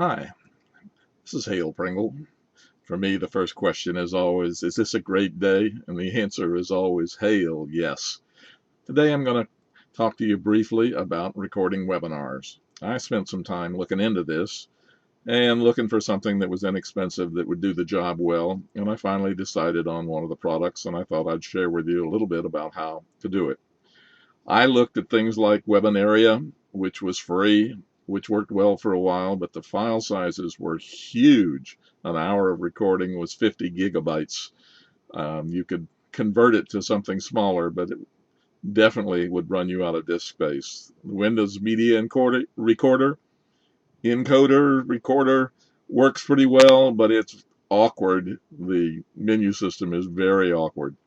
Hi, this is Hale Pringle. For me, the first question is always, is this a great day? And the answer is always, Hale, yes. Today I'm going to talk to you briefly about recording webinars. I spent some time looking into this and looking for something that was inexpensive that would do the job well, and I finally decided on one of the products, and I thought I'd share with you a little bit about how to do it. I looked at things like Webinaria, which was free, which worked well for a while, but the file sizes were huge. An hour of recording was 50 gigabytes. You could convert it to something smaller, but it definitely would run you out of disk space. Windows Media Recorder works pretty well, but it's awkward. The menu system is very awkward.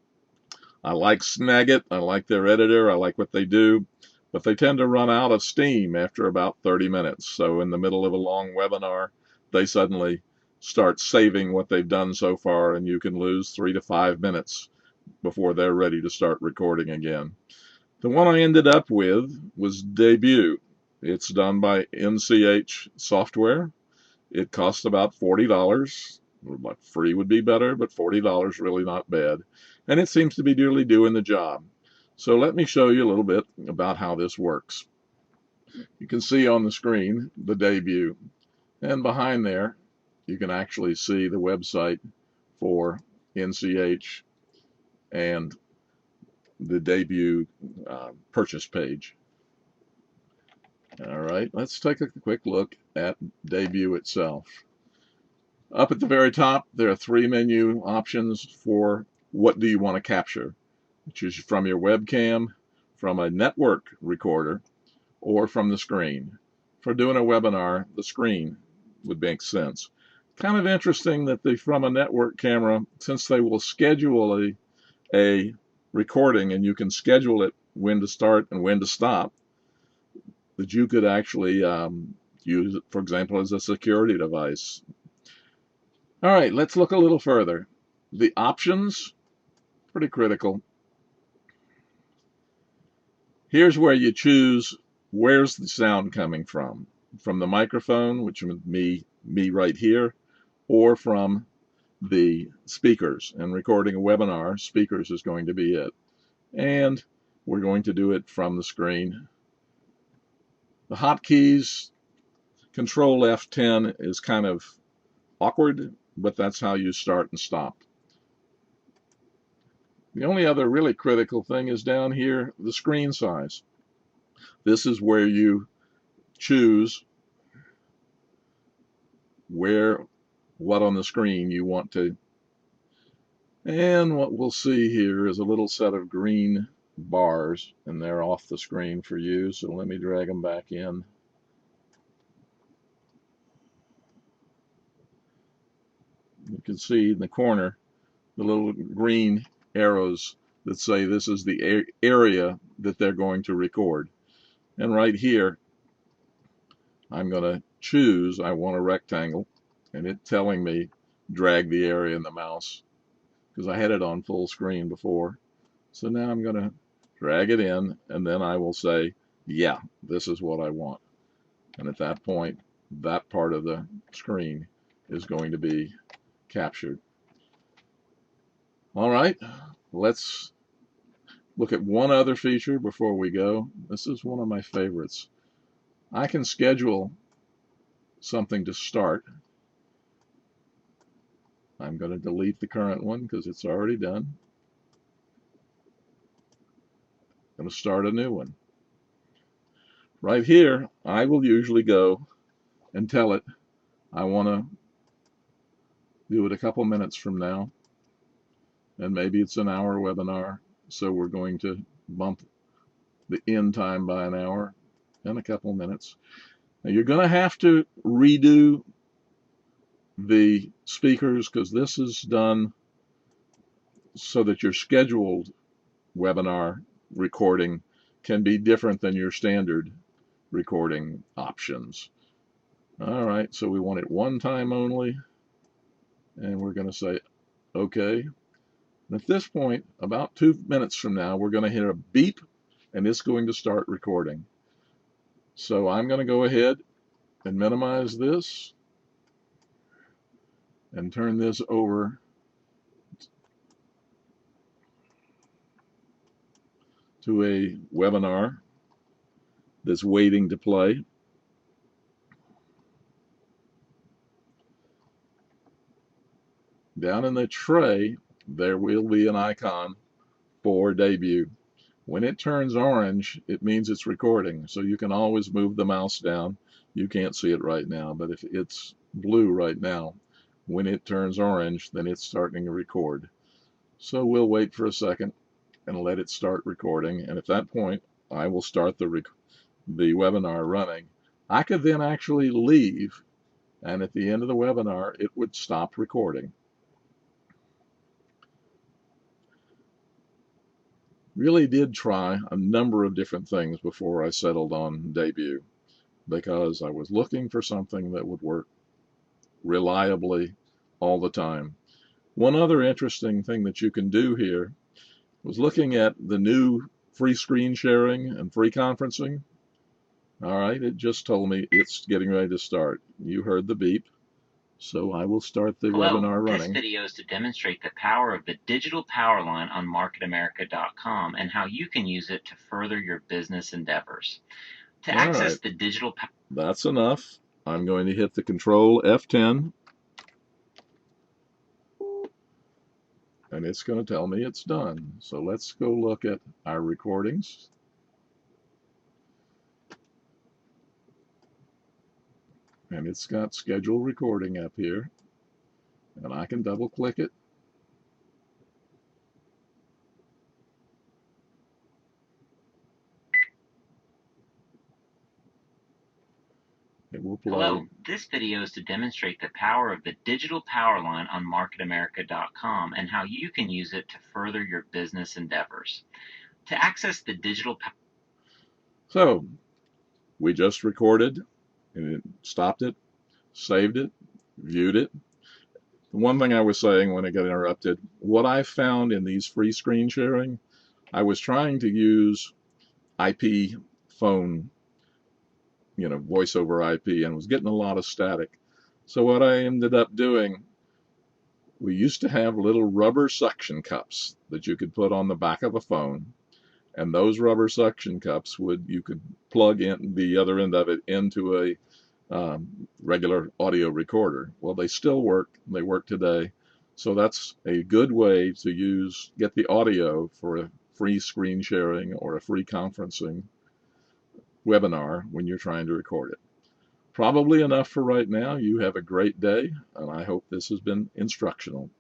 I like Snagit. I like their editor. I like what they do, but they tend to run out of steam after about 30 minutes. So in the middle of a long webinar, they suddenly start saving what they've done so far, and you can lose 3 to 5 minutes before they're ready to start recording again. The one I ended up with was Debut. It's done by NCH Software. It costs about $40. Like free would be better, but $40 really not bad. And it seems to be really doing the job. So let me show you a little bit about how this works. You can see on the screen the Debut, and behind there you can actually see the website for NCH and the Debut purchase page. All right, let's take a quick look at Debut itself. Up at the very top, there are three menu options for what do you want to capture, which is from your webcam, from a network recorder, or from the screen. For doing a webinar, the screen would make sense. Kind of interesting that from a network camera, since they will schedule a recording and you can schedule it when to start and when to stop, that you could actually use it, for example, as a security device. All right, let's look a little further. The options, pretty critical. Here's where you choose where's the sound coming from the microphone, which is me right here, or from the speakers. And recording a webinar, speakers is going to be it. And we're going to do it from the screen. The hotkeys, Control F10 is kind of awkward, but that's how you start and stop. The only other really critical thing is down here, the screen size. This is where you choose what on the screen you want to. And what we'll see here is a little set of green bars, and they're off the screen for you. So let me drag them back in. You can see in the corner the little green arrows that say this is the area that they're going to record. And right here, I'm going to choose, I want a rectangle, and it's telling me drag the area in the mouse because I had it on full screen before. So now I'm going to drag it in, and then I will say, yeah, this is what I want. And at that point, that part of the screen is going to be captured. All right, let's look at one other feature before we go. This is one of my favorites. I can schedule something to start. I'm going to delete the current one because it's already done. I'm going to start a new one. Right here, I will usually go and tell it I want to do it a couple minutes from now, and maybe it's an hour webinar, so we're going to bump the end time by an hour and a couple minutes. Now you're going to have to redo the speakers because this is done so that your scheduled webinar recording can be different than your standard recording options. All right, so we want it one time only, and we're going to say okay. And at this point, about 2 minutes from now, we're going to hit a beep, and it's going to start recording. So I'm going to go ahead and minimize this, and turn this over to a webinar that's waiting to play. Down in the tray, there will be an icon for debut. When it turns orange, it means it's recording. So you can always move the mouse down. You can't see it right now, but if it's blue right now, when it turns orange, then it's starting to record. So we'll wait for a second and let it start recording. And at that point, I will start the webinar running. I could then actually leave, and at the end of the webinar, it would stop recording. Really did try a number of different things before I settled on debut, because I was looking for something that would work reliably all the time. One other interesting thing that you can do here was looking at the new free screen sharing and free conferencing. All right, it just told me it's getting ready to start. You heard the beep. So I will start the webinar running. This video is to demonstrate the power of the digital power line on marketamerica.com and how you can use it to further your business endeavors. To access the digital power... That's enough. I'm going to hit the Control F10. And it's going to tell me it's done. So let's go look at our recordings. And it's got schedule recording up here. And I can double click it. It will play. Hello, this video is to demonstrate the power of the digital power line on marketamerica.com and how you can use it to further your business endeavors. To access the digital power... So we just recorded and it stopped it, saved it, viewed it. The one thing I was saying when I got interrupted, what I found in these free screen sharing, I was trying to use IP phone, voice over IP, and was getting a lot of static. So what I ended up doing, we used to have little rubber suction cups that you could put on the back of a phone, and those rubber suction cups you could plug in the other end of it into a regular audio recorder. Well, they still work. They work today. So that's a good way to get the audio for a free screen sharing or a free conferencing webinar when you're trying to record it. Probably enough for right now. You have a great day, and I hope this has been instructional.